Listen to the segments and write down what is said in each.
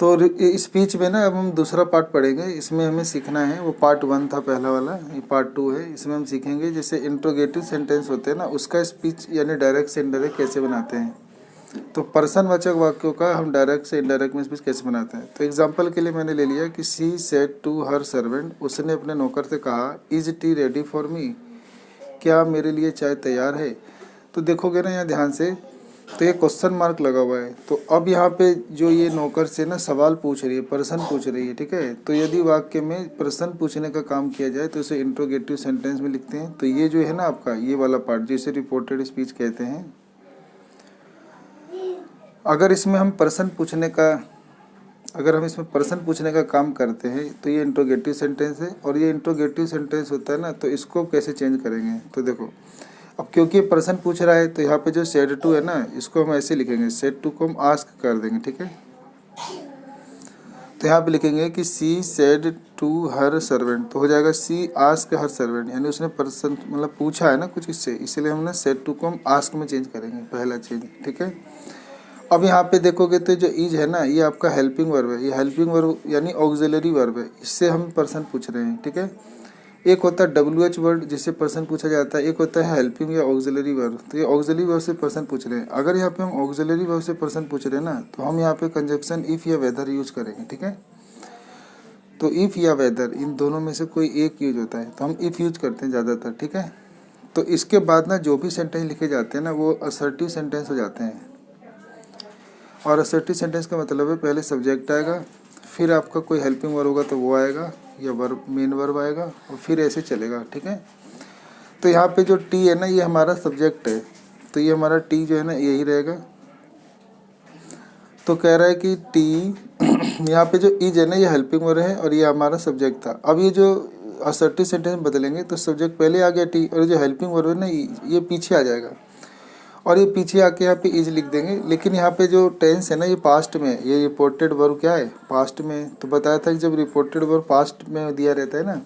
तो स्पीच में ना अब हम दूसरा पार्ट पढ़ेंगे। इसमें हमें सीखना है, वो पार्ट 1 था पहला वाला, ये पार्ट 2 है। इसमें हम सीखेंगे जैसे इंट्रोगेटिव सेंटेंस होते हैं ना, उसका स्पीच यानी डायरेक्ट से इनडायरेक्ट कैसे बनाते हैं। तो पर्सनवाचक वाक्यों का हम डायरेक्ट से इनडायरेक्ट में स्पीच कैसे बनाते हैं। तो एग्जांपल के लिए मैंने ले लिया कि she said to her servant, उसने अपने नौकर से कहा, is tea ready for me, क्या मेरे लिए चाय तैयार है। तो देखोगे ना यहाँ ध्यान से, तो ये क्वेश्चन मार्क लगा हुआ है। तो अब यहाँ पे जो ये नौकर से ना सवाल पूछ रही है, प्रश्न पूछ रही है, ठीक है। तो यदि वाक्य में प्रश्न पूछने का काम किया जाए तो इसे इंट्रोगेटिव सेंटेंस में लिखते हैं। तो ये जो है ना आपका ये वाला पार्ट जिसे रिपोर्टेड स्पीच कहते हैं। अगर इसमें हम प्रश्न पूछने का काम करते हैं तो ये इंट्रोगेटिव सेंटेंस है। और ये इंट्रोगेटिव सेंटेंस होता है ना, तो इसको कैसे चेंज करेंगे। तो देखो, अब क्योंकि प्रश्न पूछ रहा है तो यहाँ पे जो सेड टू है ना, इसको हम ऐसे लिखेंगे, सेड टू को हम आस्क कर देंगे, ठीक है। तो यहाँ पे लिखेंगे कि she said to her servant, तो हो जाएगा सी आस्क हर सर्वेंट, यानी उसने प्रश्न मतलब पूछा है ना कुछ इससे, इसलिए हमने सेड टू को हम आस्क में चेंज करेंगे, पहला चेंज, ठीक है। अब यहाँ पे देखोगे तो जो इज है ना, ये आपका हेल्पिंग वर्ब है। ये हेल्पिंग वर्ब यानी ऑक्सिलरी वर्ब है, इससे हम प्रश्न पूछ रहे हैं, ठीक है। एक होता है WH वर्ड जिससे प्रश्न पूछा जाता है, एक होता है हेल्पिंग या ऑक्सिलरी वर्ब। तो ये ऑक्सिलरी वर्ब से प्रश्न पूछ रहे हैं। अगर यहाँ पे हम ऑक्सिलरी वर्ब से प्रश्न पूछ रहे हैं ना, तो हम यहाँ पे कंजक्शन इफ या वेदर यूज करेंगे, ठीक है। तो इफ या वेदर इन दोनों में से कोई एक यूज होता है, तो हम इफ यूज करते हैं ज़्यादातर, ठीक है। तो इसके बाद ना जो भी सेंटेंस लिखे जाते हैं ना, वो असर्टिव सेंटेंस हो जाते हैं। और असर्टिव सेंटेंस का मतलब है पहले सब्जेक्ट आएगा, फिर आपका कोई हेल्पिंग वर्ब होगा तो वो आएगा, या वर्ब मेन वर्ब आएगा, और फिर ऐसे चलेगा, ठीक है। तो यहाँ पे जो टी है ना, ये हमारा सब्जेक्ट है, तो ये हमारा टी जो है ना यही रहेगा। तो कह रहा है कि टी यहाँ पे जो इज है ना, ये हेल्पिंग वर्ब है और ये हमारा सब्जेक्ट था। अब ये जो असर्टिव सेंटेंस बदलेंगे तो सब्जेक्ट पहले आ गया टी, और जो हेल्पिंग वर्ब है ना ये पीछे आ जाएगा, और ये पीछे आके यहाँ पे इज लिख देंगे। लेकिन यहाँ पे जो टेंस है ना, ये पास्ट में, ये रिपोर्टेड वर्ब क्या है, पास्ट में। तो बताया था कि जब रिपोर्टेड वर्ब पास्ट में दिया रहता है ना,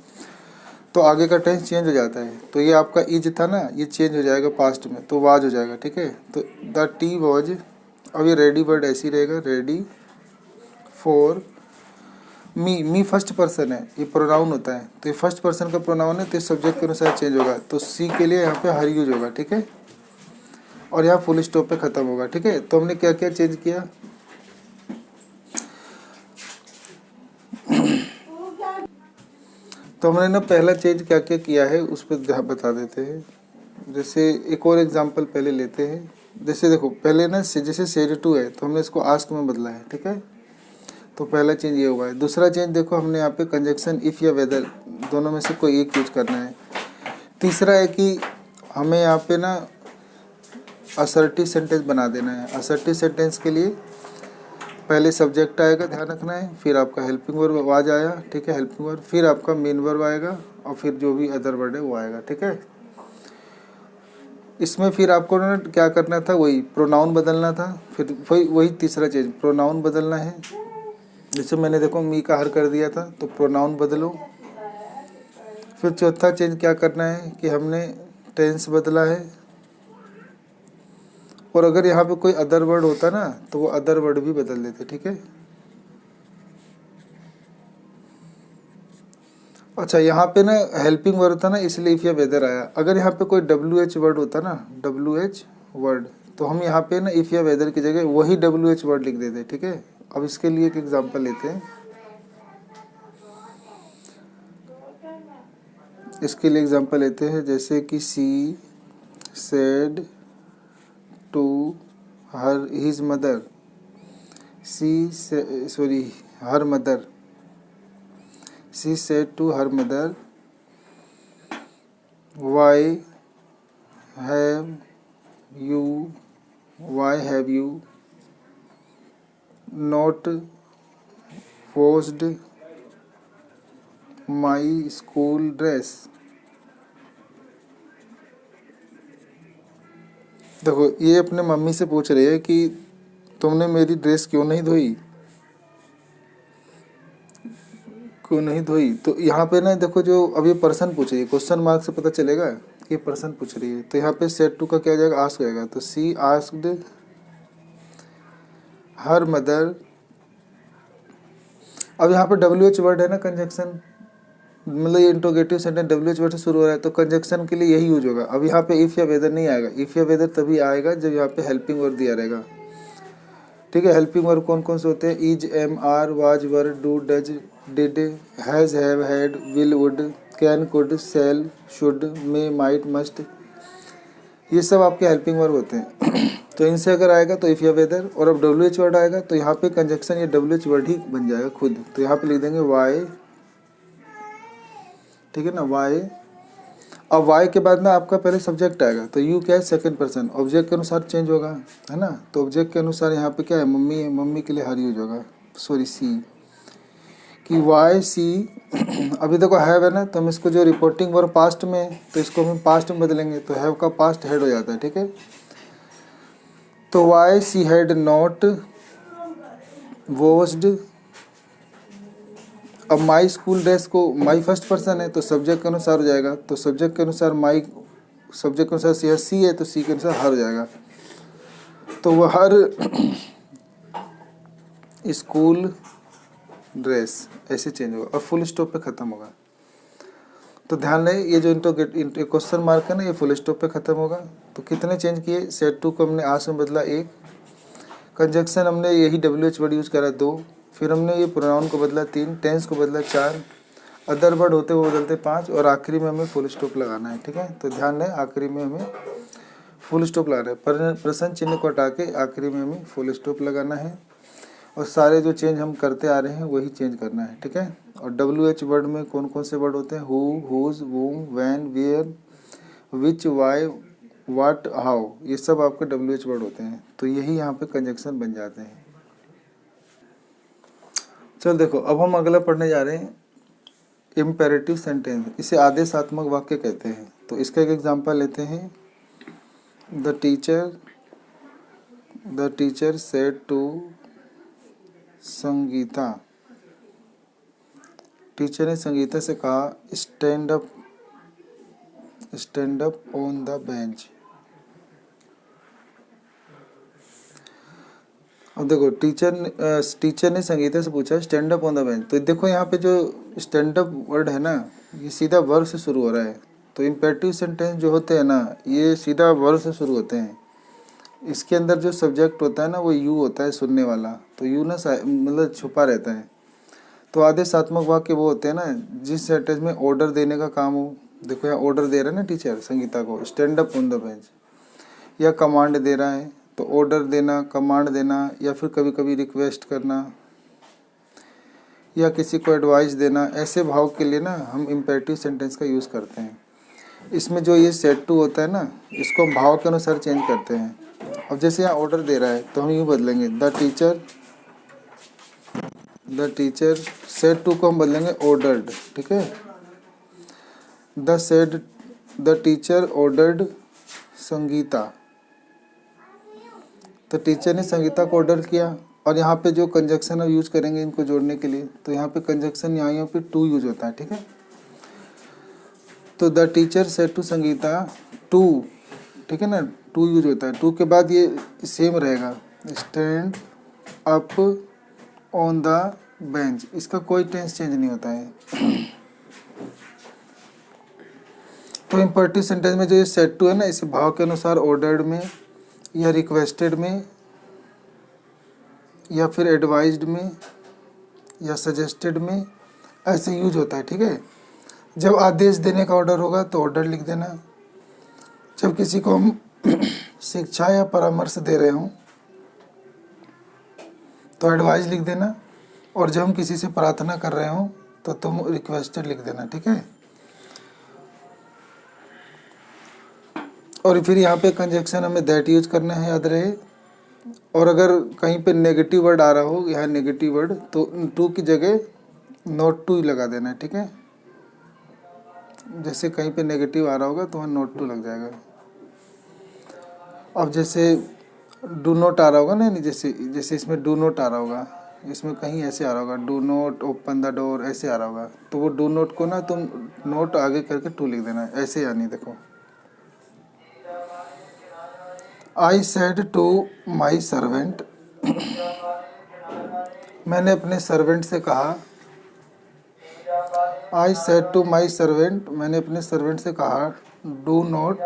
तो आगे का टेंस चेंज हो जाता है। तो ये आपका इज था ना, ये चेंज हो जाएगा पास्ट में, तो वाज हो जाएगा, ठीक है। तो द टी वॉज, अब ये रेडी वर्ड ऐसे ही रहेगा, ready for me first person है, ये प्रोनाउन होता है, तो ये फर्स्ट पर्सन का प्रोनाउन है, तो सब्जेक्ट के अनुसार चेंज होगा। तो सी के लिए यहाँ पे हर यूज होगा, ठीक है। और यहाँ फुल स्टॉप पे खत्म होगा, ठीक है। तो हमने क्या क्या चेंज किया, तो हमने ना पहला चेंज क्या क्या किया है उस पर बता देते हैं। जैसे एक और एग्जांपल पहले लेते हैं। जैसे देखो, पहले ना जैसे सेड टू है तो हमने इसको आस्क में बदला है, ठीक है। तो पहला चेंज ये हुआ है। दूसरा चेंज देखो, हमने यहाँ पे कंजक्शन इफ़ या वेदर दोनों में से कोई एक यूज करना है। तीसरा है कि हमें यहाँ पे ना असर्टिव सेंटेंस बना देना है। असर्टिव सेंटेंस के लिए पहले सब्जेक्ट आएगा, ध्यान रखना है, फिर आपका हेल्पिंग वर्ब आवाज आया, ठीक है, हेल्पिंग वर्ब, फिर आपका मेन वर्ब आएगा, और फिर जो भी अदर वर्ड है वो आएगा, ठीक है। इसमें फिर आपको ना क्या करना था, वही प्रोनाउन बदलना था। फिर वही तीसरा चीज़ प्रोनाउन बदलना है। जैसे मैंने देखो मी का हर कर दिया था, तो प्रोनाउन बदलो। फिर चौथा चेंज क्या करना है कि हमने टेंस बदला है, और अगर यहाँ पे कोई अदर वर्ड होता ना तो वो अदर वर्ड भी बदल देते, ठीक है। अच्छा, यहाँ पे ना हेल्पिंग वर्ड था ना, इसलिए इफ या वेदर आया। अगर यहाँ पे कोई WH वर्ड होता ना, WH वर्ड, तो हम यहाँ पे ना इफ या वेदर की जगह वही WH वर्ड लिख देते, ठीक है। अब इसके लिए एक एग्जांपल लेते हैं। इसके लिए एग्जांपल लेते हैं, जैसे कि she said to her his mother, her mother, she said to her mother, why have you not washed my school dress. देखो, ये अपने मम्मी से पूछ रही है कि तुमने मेरी ड्रेस क्यों नहीं धोई। तो यहाँ पे ना देखो, जो अब ये पर्सन पूछ रही है, क्वेश्चन मार्क से पता चलेगा कि पर्सन पूछ रही है। तो यहाँ पे सेड टू का क्या हो जाएगा, आस्क हो जाएगा। तो सी आस्क्ड हर मदर अब यहाँ पे WH वर्ड है ना कंजक्शन, मतलब ये इंट्रोगेटिव सेंटेंस WH वर्ड से शुरू हो रहा है तो कंजक्शन के लिए यही यूज होगा। अब यहाँ पे इफ़ या वेदर नहीं आएगा, इफ़ या वेदर तभी आएगा जब यहाँ पे हेल्पिंग वर्ब दिया रहेगा। ठीक है, हेल्पिंग वर्ब कौन कौन से होते हैं? Is, am, are, was, were, do, does, did, has, have, had, will, would, can, could, shall, should, may, might, must, ये सब आपके हेल्पिंग वर्ब होते हैं। तो इनसे अगर आएगा तो इफ़ या वेदर, और अब WH वर्ड आएगा तो यहाँ पे कंजक्शन या WH वर्ड ही बन जाएगा खुद। तो यहाँ पे लिख देंगे वाई, ठीक है ना, वाई। अब वाई के बाद में आपका पहले सब्जेक्ट आएगा तो यू क्या है? सेकंड पर्सन, ऑब्जेक्ट के अनुसार चेंज होगा, है ना। तो ऑब्जेक्ट के अनुसार यहाँ पे क्या है? मम्मी है, मम्मी के लिए हर यूज होगा, सॉरी सी, कि वाई सी। अभी देखो हैव है ना, तो हम इसको जो रिपोर्टिंग वर्ब पास्ट में है तो इसको हम पास्ट में बदलेंगे, तो हैव का पास्ट हेड हो जाता है, ठीक है। तो why she had not washed. अब माई स्कूल ड्रेस को, माई फर्स्ट पर्सन है तो सब्जेक्ट के अनुसार हो जाएगा, तो सब्जेक्ट के अनुसार माई, सब्जेक्ट के अनुसार सी है तो सी के अनुसार हर हो जाएगा। तो वह हर स्कूल ड्रेस ऐसे चेंज होगा और फुल स्टॉप पे ख़त्म होगा। तो ध्यान रहे ये जो क्वेश्चन मार्क है ना, ये फुल स्टॉप पे ख़त्म होगा। तो कितने चेंज किए? सेट टू को हमने आस में बदला 1, कंजक्शन हमने यही WH वर्ड यूज़ करा 2, फिर हमने ये प्रोनाउन को बदला 3, टेंस को बदला 4, अदर वर्ड होते वो बदलते 5, और आखिरी में हमें फुल स्टॉप लगाना है, ठीक है। तो ध्यान रहे आखिरी में हमें फुल स्टॉप लगाना है, प्रश्न चिन्ह को हटा के आखिरी में हमें फुल स्टॉप लगाना है, और सारे जो चेंज हम करते आ रहे हैं वही चेंज करना है, ठीक है। और WH वर्ड में कौन कौन से वर्ड होते हैं? Who, whose, whom, when, where, which, why, what, how, ये सब आपके WH वर्ड होते हैं। तो यही यहाँ पे कंजक्शन बन जाते हैं। चल देखो, अब हम अगला पढ़ने जा रहे हैं इम्पेरेटिव सेंटेंस, इसे आदेशात्मक वाक्य कहते हैं। तो इसका एक एग्जांपल लेते हैं। The teacher said to Sangeeta, teacher ने संगीता से कहा stand up on the bench. अब देखो टीचर ने संगीता से पूछा stand up on the bench. तो देखो यहाँ पे जो स्टैंड अप वर्ड है ना, ये सीधा वर्ब से शुरू हो रहा है। तो इम्पेरेटिव सेंटेंस जो होते हैं ना, ये सीधा वर्ब से शुरू होते हैं। इसके अंदर जो सब्जेक्ट होता है ना, वो यू होता है, सुनने वाला। तो यू ना मतलब छुपा रहता है। तो आदेशात्मक वाक्य वो होते हैं ना जिस सेंटेंस में ऑर्डर देने का काम हो। देखो यहाँ ऑर्डर दे रहा है ना टीचर संगीता को stand up on the bench, या कमांड दे रहा है। तो ऑर्डर देना, कमांड देना, या फिर कभी कभी रिक्वेस्ट करना, या किसी को एडवाइस देना, ऐसे भाव के लिए ना हम इम्पेरेटिव सेंटेंस का यूज़ करते हैं। इसमें जो ये सेट टू होता है ना, इसको हम भाव के अनुसार चेंज करते हैं। अब जैसे यहाँ ऑर्डर दे रहा है तो हम यूँ बदलेंगे द टीचर सेड टू को हम बदलेंगे ऑर्डर्ड, ठीक है। द टीचर ऑर्डर्ड संगीता, तो टीचर ने संगीता को ऑर्डर किया। और यहाँ पे जो कंजक्शन हम यूज करेंगे इनको जोड़ने के लिए, तो यहाँ पे कंजक्शन यहाँ पे टू यूज होता है, ठीक है। तो the teacher said to Sangeeta to, ठीक है ना, टू यूज होता है। टू के बाद ये सेम रहेगा stand up on the bench, इसका कोई टेंस चेंज नहीं होता है। तो इम्पेरेटिव सेंटेंस में जो ये सेड टू है ना, इसे भाव के अनुसार ऑर्डर्ड में, या रिक्वेस्टेड में, या फिर एडवाइज्ड में, या सजेस्टेड में ऐसे यूज होता है, ठीक है। जब आदेश देने का ऑर्डर होगा तो ऑर्डर लिख देना। जब किसी को हम शिक्षा या परामर्श दे रहे हों तो एडवाइस लिख देना, और जब हम किसी से प्रार्थना कर रहे हों तो तुम रिक्वेस्टेड लिख देना, ठीक है। और फिर यहाँ पे कंजक्शन हमें दैट यूज करना है, याद रहे। और अगर कहीं पे नेगेटिव वर्ड आ रहा हो, यहाँ नेगेटिव वर्ड, तो टू की जगह नोट टू लगा देना है, ठीक है। जैसे कहीं पे नेगेटिव आ रहा होगा तो वहाँ नोट टू लग जाएगा। अब जैसे डू नोट आ रहा होगा ना, जैसे इसमें डू नोट आ रहा होगा, इसमें कहीं ऐसे आ रहा होगा do not open the door, ऐसे आ रहा होगा। तो वो डू नोट को ना तुम नोट आगे करके टू लिख देना, ऐसे यानी देखो I said to my servant, मैंने अपने सर्वेंट से कहा, I said to my servant, मैंने अपने सर्वेंट से कहा, do not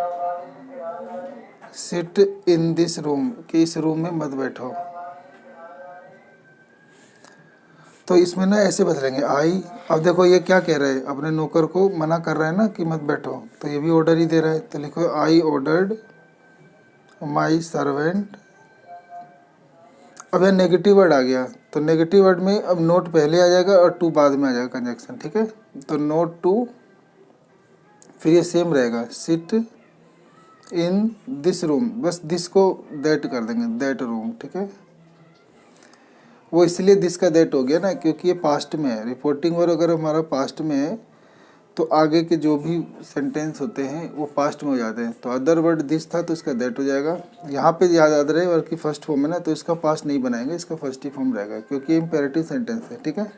sit in this room, कि इस रूम में मत बैठो। तो इसमें ना ऐसे बदलेंगे आई। अब देखो ये क्या कह रहा है, अपने नौकर को मना कर रहा है ना कि मत बैठो, तो ये भी ऑर्डर ही दे रहा है। तो लिखो आई ऑर्डर्ड माई सर्वेंट। अब यह नेगेटिव वर्ड आ गया, तो नेगेटिव वर्ड में अब नोट पहले आ जाएगा और टू बाद में आ जाएगा कंजक्शन, ठीक है। तो नोट टू, फिर ये सेम रहेगा, सिट इन दिस रूम, बस दिस को दैट कर देंगे, दैट रूम, ठीक है। वो इसलिए दिस का दैट हो गया ना क्योंकि ये पास्ट में है। रिपोर्टिंग वर्ब अगर हमारा पास्ट में है तो आगे के जो भी सेंटेंस होते हैं वो पास्ट में हो जाते हैं। तो अदर वर्ड दिस था तो इसका दैट हो जाएगा। यहाँ पे याद रहे वर्ब की फर्स्ट फॉर्म है ना, तो इसका पास्ट नहीं बनाएंगे, इसका फर्स्ट ही फॉर्म रहेगा क्योंकि इम्पेरेटिव सेंटेंस है, ठीक है।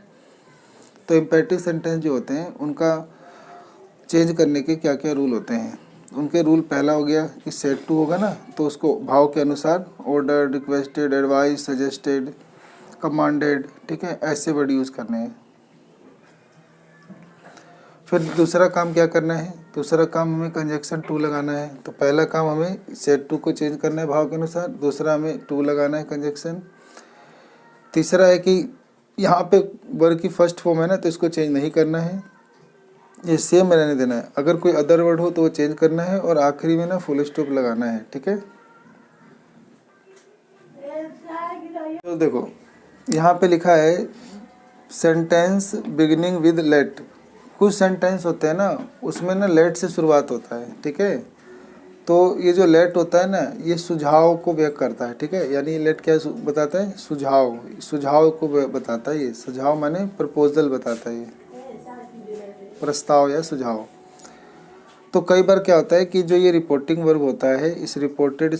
तो इम्पेरेटिव सेंटेंस जो होते हैं उनका चेंज करने के क्या क्या रूल होते हैं। उनके रूल पहला हो गया कि सेड टू होगा ना, तो उसको भाव के अनुसार order, requested, advice, suggested, commanded, ठीक है, ऐसे वर्ड यूज़ करने हैं। फिर दूसरा काम क्या करना है, दूसरा काम हमें कंजक्शन टू लगाना है। तो पहला काम हमें सेड टू को चेंज करना है भाव के अनुसार, दूसरा हमें टू लगाना है कंजक्शन। तीसरा है कि यहाँ पे वर्ड की फर्स्ट फॉर्म है ना, तो इसको चेंज नहीं करना है, ये सेम रहने देना है। अगर कोई अदर वर्ड हो तो वो चेंज करना है और आखिरी में ना फुल स्टॉप लगाना है, ठीक है। तो देखो यहाँ पे लिखा है सेंटेंस बिगिनिंग विद लेट। कुछ सेंटेंस होते हैं ना उसमें ना लेट से शुरुआत होता है, ठीक है। तो ये जो लेट होता है ना ये सुझाव को व्यक्त करता है, ठीक है। यानी लेट क्या बताता है, सुझाव, सुझाव को बताता है। ये सुझाव माने प्रपोजल बताता है, ये प्रस्ताव या सुझाव। तो कई बार क्या होता है कि जो ये रिपोर्टिंग वर्ब होता है, इस रिपोर्टेड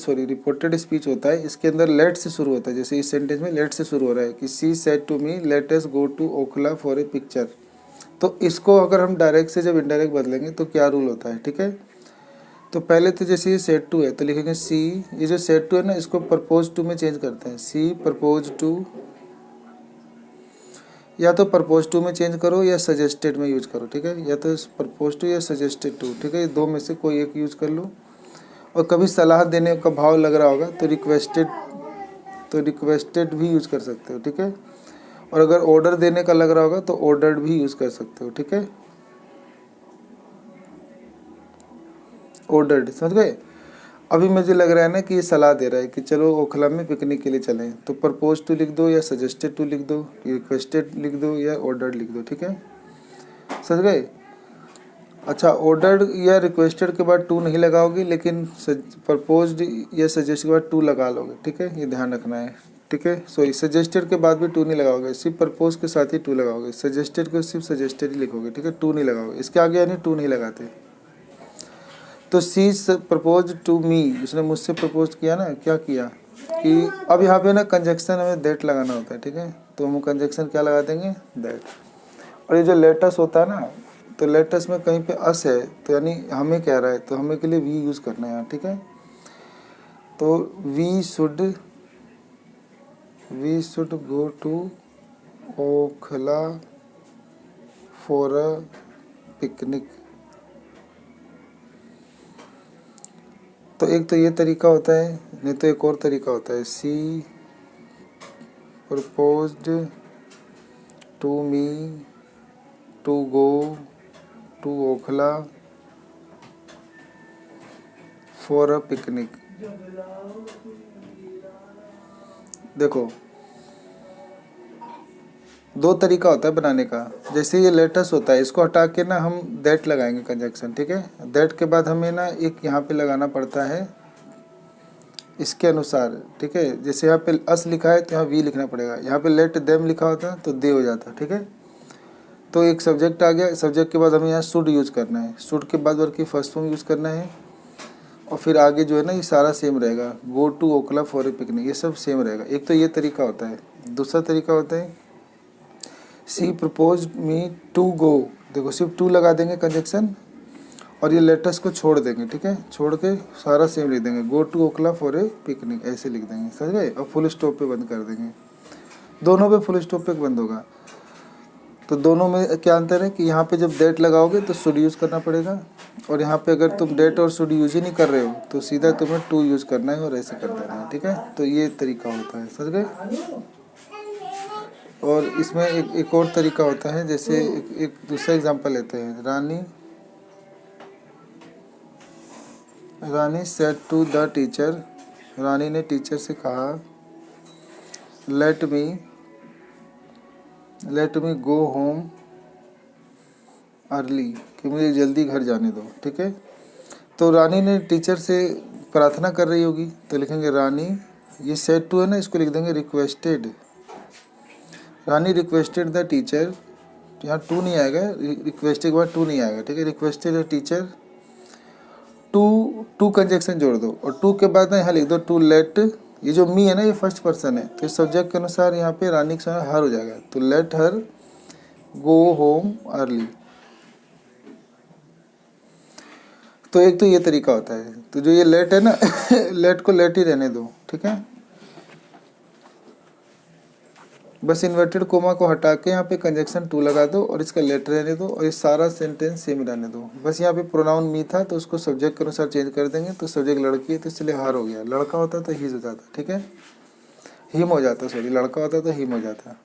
स्पीच होता है, इसके अंदर लेट से शुरू होता है। जैसे इस सेंटेंस में लेट से शुरू हो रहा है कि she said to me let us go to Okhla for a picture. तो इसको अगर हम डायरेक्ट से जब इनडायरेक्ट बदलेंगे तो क्या रूल होता है, ठीक है। तो पहले तो जैसे ये सेड टू है तो लिखेंगे सी, ये जो सेड टू है ना इसको प्रपोज टू में चेंज करते हैं, सी प्रपोज टू, या तो प्रपोज टू में चेंज करो या सजेस्टेड में यूज करो, ठीक है। या तो प्रपोज टू या सजेस्टेड टू, ठीक है, ये दो में से कोई एक यूज कर लो। और कभी सलाह देने का भाव लग रहा होगा तो रिक्वेस्टेड भी यूज कर सकते हो, ठीक है। और अगर ऑर्डर देने का लग रहा होगा तो ऑर्डर्ड भी यूज कर सकते हो, ठीक है। ऑर्डर्ड, समझ गए। अभी मुझे लग रहा है ना कि ये सलाह दे रहा है कि चलो ओखला में पिकनिक के लिए चलें, तो प्रपोज टू लिख दो या सजेस्टेड टू लिख दो, रिक्वेस्टेड लिख दो या ऑर्डर्ड लिख दो, ठीक है, समझ गए। अच्छा, ऑर्डर्ड या रिक्वेस्टेड के बाद टू नहीं लगाओगे, लेकिन प्रपोज्ड या सजेस्ट के बाद टू लगा लोगे, ठीक है, ये ध्यान रखना है, ठीक है। सॉरी, सजेस्टेड के बाद भी टू नहीं लगाओगे, सिर्फ प्रपोज के साथ ही टू लगाओगे। सजेस्टेड को सिर्फ सजेस्टेड ही लिखोगे, ठीक है, टू नहीं लगाओगे, इसके आगे यानी टू नहीं लगाते। तो सी प्रपोज टू मी, उसने मुझसे प्रपोज किया ना, क्या किया कि अब यहाँ पे ना कंजक्शन हमें दैट लगाना होता है, ठीक है। तो हम कंजक्शन क्या लगा देंगे, दैट। और ये जो लेटस होता है ना, तो लेटस में कहीं पे अस है तो यानी हमें कह रहा है, तो हमें के लिए वी यूज़ करना है यहाँ, ठीक है। तो we should go to Okhla for a picnic. तो एक तो ये तरीका होता है, नहीं तो एक और तरीका होता है, she proposed to me to go to Okhla for a picnic. देखो दो तरीका होता है बनाने का। जैसे ये लेटस होता है, इसको हटा के ना हम दैट लगाएंगे कंजक्शन, ठीक है। दैट के बाद हमें ना एक यहाँ पे लगाना पड़ता है इसके अनुसार, ठीक है। जैसे यहाँ पे अस लिखा है तो यहाँ वी लिखना पड़ेगा, यहाँ पे लेट देम लिखा होता तो दे हो जाता, ठीक है। तो एक सब्जेक्ट आ गया, सब्जेक्ट के बाद हमें यहाँ शुड यूज़ करना है, शुड के बाद वर्ब की फर्स्ट फॉर्म यूज़ करना है, और फिर आगे जो है ना ये सारा सेम रहेगा, go to Okhla for a picnic, ये सब सेम रहेगा। एक तो ये तरीका होता है। दूसरा तरीका होता है सी प्रपोज मी टू गो, देखो सिर्फ टू लगा देंगे कंजक्शन और ये लेटर्स को छोड़ देंगे, ठीक है, छोड़ के सारा सेम लिख देंगे, go to Okhla for a picnic, ऐसे लिख देंगे, समझ गए। और फुल स्टॉप पे बंद कर देंगे। दोनों पे फुल स्टॉप पे बंद होगा। तो दोनों में क्या अंतर है कि यहाँ पे जब दैट लगाओगे तो शुड यूज़ करना पड़ेगा, और यहाँ पे अगर तुम दैट और शुड यूज ही नहीं कर रहे हो तो सीधा तुम्हें टू यूज़ करना है और ऐसे कर देना है, ठीक है। तो ये तरीका होता है, समझ गए। और इसमें एक और तरीका होता है, जैसे एक दूसरा एग्जांपल लेते हैं। रानी सेड टू द टीचर, रानी ने टीचर से कहा let me go home early, कि मुझे जल्दी घर जाने दो, ठीक है। तो रानी ने टीचर से प्रार्थना कर रही होगी, तो लिखेंगे रानी, ये सेड टू है ना, इसको लिख देंगे requested. Rani requested the teacher, यहाँ टू नहीं आएगा, रिक्वेस्टेड के बाद टू नहीं आएगा, ठीक है। Requested the teacher to conjunction जोड़ दो, और टू के बाद ना यहाँ लिख दो टू लेट, ये जो मी है ना ये फर्स्ट पर्सन है, तो इस सब्जेक्ट के अनुसार यहाँ पे रानी के समय हर हो जाएगा, तो let her go home early. तो एक तो ये तरीका होता है। तो जो ये लेट है ना लेट को लेट ही रहने दो, ठीक है। बस इन्वर्टेड कोमा को हटा के यहाँ पे कंजक्शन टू लगा दो और इसका लेट रहने दो, और ये सारा सेंटेंस सेम रहने दो। बस यहाँ पे प्रोनाउन मी था तो उसको सब्जेक्ट के अनुसार चेंज कर देंगे, तो सब्जेक्ट लड़की है तो इसलिए हर हो गया, लड़का होता तो हिज हो जाता, ठीक है, हिम हो जाता, सॉरी लड़का होता तो हिम हो जाता।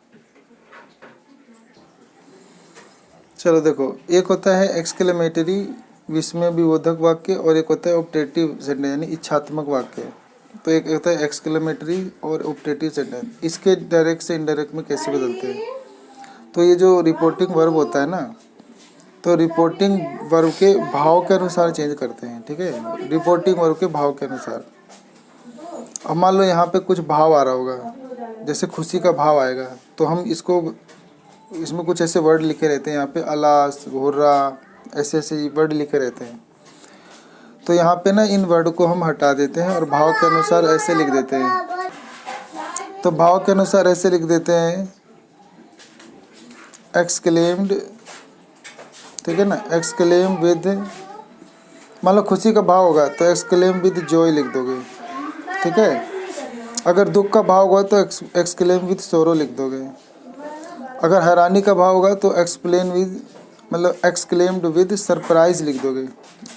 चलो देखो, एक होता है एक्सक्लेमेटरी विस्मय विबोधक वाक्य, और एक होता है ऑप्टेटिव सेंटेंस यानी इच्छात्मक वाक्य। तो एक होता है एक्सक्लेमेटरी और ऑप्टेटिव सेंटेंस, इसके डायरेक्ट से इनडायरेक्ट में कैसे बदलते हैं। तो ये जो रिपोर्टिंग वर्ब होता है ना, तो रिपोर्टिंग वर्ब के भाव के अनुसार चेंज करते हैं, ठीक है, रिपोर्टिंग वर्ब के भाव के अनुसार। अब मान लो यहाँ पे कुछ भाव आ रहा होगा, जैसे खुशी का भाव आएगा, तो हम इसमें कुछ ऐसे वर्ड लिखे रहते हैं, यहाँ पे अलास, हुर्रा, ऐसे ऐसे वर्ड लिखे रहते हैं। तो यहाँ पे ना इन वर्ड को हम हटा देते हैं और भाव के अनुसार ऐसे लिख देते हैं। तो भाव के अनुसार ऐसे लिख देते हैं एक्सक्लेम्ड, ठीक है ना, एक्सक्लेम विद, मान लो खुशी का भाव होगा तो एक्सक्लेम विद जॉय लिख दोगे, ठीक है। अगर दुख का भाव होगा तो एक्सक्लेम विद सोरो लिख दोगे। अगर हैरानी का भाव होगा तो एक्सक्लेम्ड विद सरप्राइज लिख दोगे।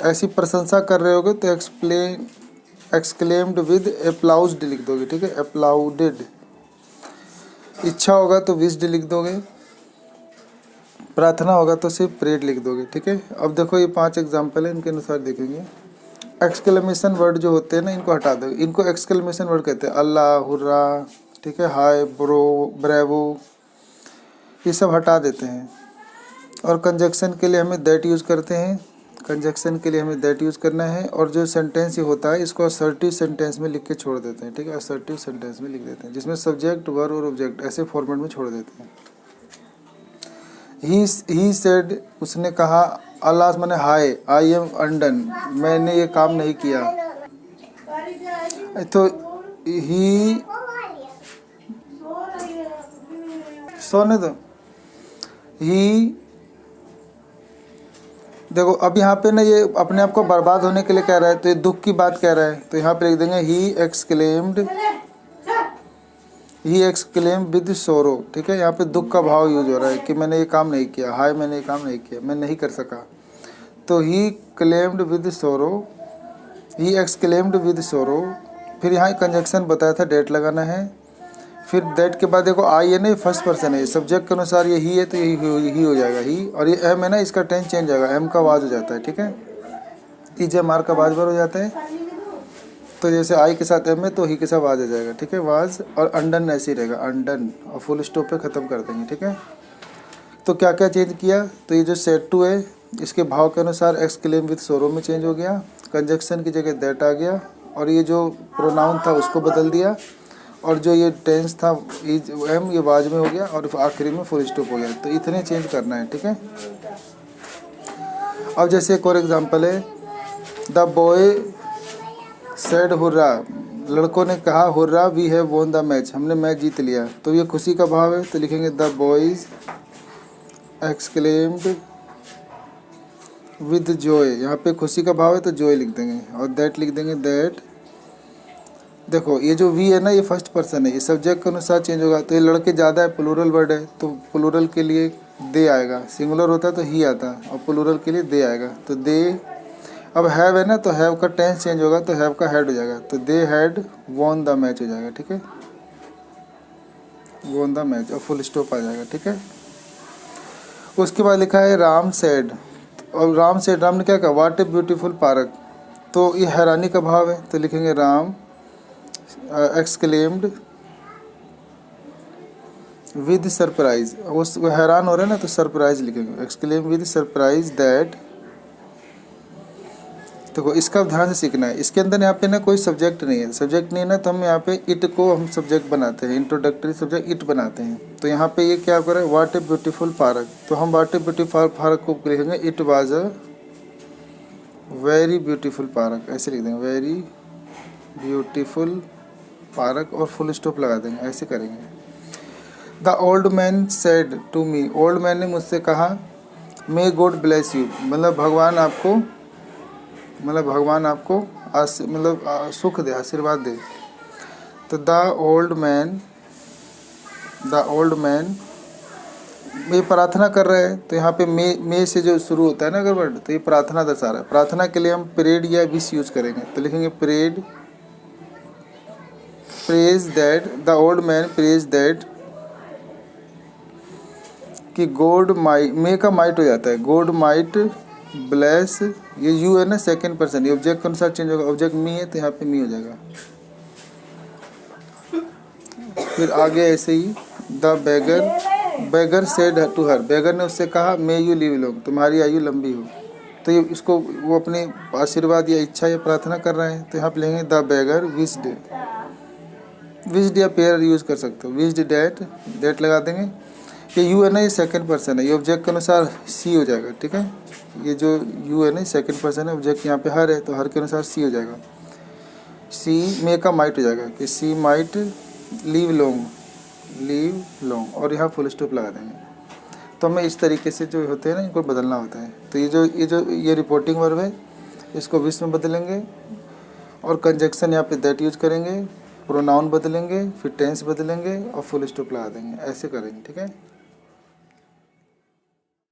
ऐसी प्रशंसा कर रहे होगे तो एक्सक्लेम्ड विद एप्लाउज्ड लिख दोगे, ठीक है, एप्लाउडेड। इच्छा होगा तो विश्ड लिख दोगे, प्रार्थना होगा तो सिर्फ प्रेड लिख दोगे, ठीक है। अब देखो ये 5 एग्जाम्पल है, इनके अनुसार देखेंगे। एक्सक्लेमेशन वर्ड जो होते हैं ना, इनको हटा दो, इनको एक्सक्लेमेशन वर्ड कहते हैं। अल्लाह, हुर्रा, ठीक है, हाय, ब्रो, ब्रेवो, ये सब हटा देते हैं। और कंजक्शन के लिए हमें दैट यूज़ करते हैं, कंजक्शन के लिए हमें दैट यूज़ करना है। और जो सेंटेंस ये होता है इसको असर्टिव सेंटेंस में लिख के छोड़ देते हैं, ठीक है, असर्टिव सेंटेंस में लिख देते हैं, जिसमें सब्जेक्ट, वर्ब और ऑब्जेक्ट ऐसे फॉर्मेट में छोड़ देते हैं। ही सेड, उसने कहा, अल्लाह माने हाय, आई एम अनडन, मैंने ये काम नहीं किया। तो ही, सोने दो, ही, देखो अब यहाँ पे ना ये अपने आप को बर्बाद होने के लिए कह रहा है, तो ये दुख की बात कह रहा है, तो यहाँ पे लिख देंगे ही एक्सक्लेम्ड विद सोरो, ठीक है। यहाँ पे दुख का भाव यूज हो रहा है कि मैंने ये काम नहीं किया, हाय मैंने ये काम नहीं किया, मैं नहीं कर सका। तो ही क्लेम्ड विद सोरो, ही एक्सक्लेम्ड विद सोरो। फिर यहाँ कंजक्शन बताया था, डेट लगाना है। फिर दैट के बाद देखो आई है ना, फर्स्ट पर्सन है, सब्जेक्ट के अनुसार ये ही है तो ही हो जाएगा ही। और ये एम है ना, इसका टेंस चेंज आएगा, एम का आवाज हो जाता है, ठीक है, EJMR का आवाज बार हो जाता है। तो जैसे आई के साथ एम है तो ही के साथ आवाज आ जाएगा, ठीक है, आवाज। और अंडन ऐसे ही रहेगा, अंडन, और फुल स्टॉप पे ख़त्म कर देंगे, ठीक है। तो क्या क्या चेंज किया, तो ये जो सेड टू है इसके भाव के अनुसार एक्सक्लेम विद सोरो में चेंज हो गया, कंजक्शन की जगह दैट आ गया, और ये जो प्रोनाउन था उसको बदल दिया, और जो ये टेंस था एम ये आवाज में हो गया, और आखिरी में फुल स्टॉप हो गया। तो इतने चेंज करना है, ठीक है। अब जैसे एक और एग्जांपल है, द बॉय सेड हुर्रा, लड़कों ने कहा hurrah we have won the match, हमने मैच जीत लिया। तो ये खुशी का भाव है, तो लिखेंगे the boys exclaimed with joy, यहाँ पे खुशी का भाव है तो जॉय लिख देंगे, और दैट लिख देंगे दैट देखो ये जो वी है ना, ये फर्स्ट पर्सन है, ये सब्जेक्ट के अनुसार चेंज होगा। तो ये लड़के ज़्यादा है, प्लूरल वर्ड है, तो प्लूरल के लिए दे आएगा। सिंगुलर होता है तो ही आता है, और प्लूरल के लिए दे आएगा। तो दे, अब हैव है ना, तो हैव का टेंस चेंज होगा, तो हैव का हैड हो जाएगा। तो they had von the match हो जाएगा, ठीक है, वॉन द मैच, और फुल स्टॉप आ जाएगा, ठीक है। उसके बाद लिखा है राम सेड, और राम सेड, राम ने क्या कहा, व्हाट ए ब्यूटीफुल पार्क। तो ये हैरानी का भाव है, तो लिखेंगे राम एक्सक्लेम्ड विद सरप्राइज। वो हैरान हो रहा है ना, तो सरप्राइज लिखेंगे, एक्सक्लेम विद सरप्राइज दैट। देखो इसका ध्यान से सीखना है। इसके अंदर यहाँ पे ना कोई सब्जेक्ट नहीं है, सब्जेक्ट नहीं है ना, तो हम यहाँ पे इट को हम सब्जेक्ट बनाते हैं, इंट्रोडक्टरी सब्जेक्ट इट बनाते हैं। तो यहाँ पे ये क्या कर रहा है, व्हाट ए ब्यूटीफुल पार्क। तो हम व्हाट ए ब्यूटीफुल पार्क को लिखेंगे it was a very beautiful park, ऐसे लिख देंगे, वेरी ब्यूटीफुल पार्क, और फुल स्टॉप लगा देंगे, ऐसे करेंगे। The old man said to me, old man ने मुझसे कहा, मे गॉड ब्लेस यू, मतलब भगवान आपको, सुख दे, आशीर्वाद दे। तो द ओल्ड मैन ये प्रार्थना कर रहे हैं। तो यहाँ पे मे से जो शुरू होता है ना अगर वर्ड, तो ये प्रार्थना दर्शा रहा है। प्रार्थना के लिए हम प्रेड या विश यूज करेंगे, तो लिखेंगे praise that, the old man praise that, कि गॉड माइट, मे का माइट हो जाता है, गॉड माइट ब्लेस, ये यू है ना सेकंड पर्सन, ये ऑब्जेक्ट के अनुसार चेंज होगा, ऑब्जेक्ट मी है तो यहाँ पे मी हो जाएगा। फिर आगे ऐसे ही, the beggar said to her, beggar ने उससे कहा, मे यू लिव लॉन्ग, तुम्हारी आयु लंबी हो। तो ये इसको वो अपने आशीर्वाद या इच्छा या प्रार्थना कर रहे हैं। तो यहाँ पे लेंगे द बेगर विश्ड या पेयर यूज कर सकते हो, विश्ड डेट लगा देंगे। ये यू है ना, ये सेकंड पर्सन है, ये ऑब्जेक्ट के अनुसार सी हो जाएगा, ठीक है। ये जो यू है ना, सेकंड पर्सन है, ऑब्जेक्ट यहाँ पे हर है, तो हर के अनुसार सी हो जाएगा। सी मे का माइट हो जाएगा, कि सी माइट लीव लॉन्ग, और यहाँ फुल स्टॉप लगा देंगे। तो हमें इस तरीके से जो होते हैं ना, इनको बदलना होता है। तो ये रिपोर्टिंग वर्ब है, इसको विश में बदलेंगे, और कंजक्शन यहाँ पे दैट यूज करेंगे, प्रोनाउन बदलेंगे, फिर टेंस बदलेंगे, और फुल स्टॉप लगा देंगे, ऐसे करेंगे, ठीक है।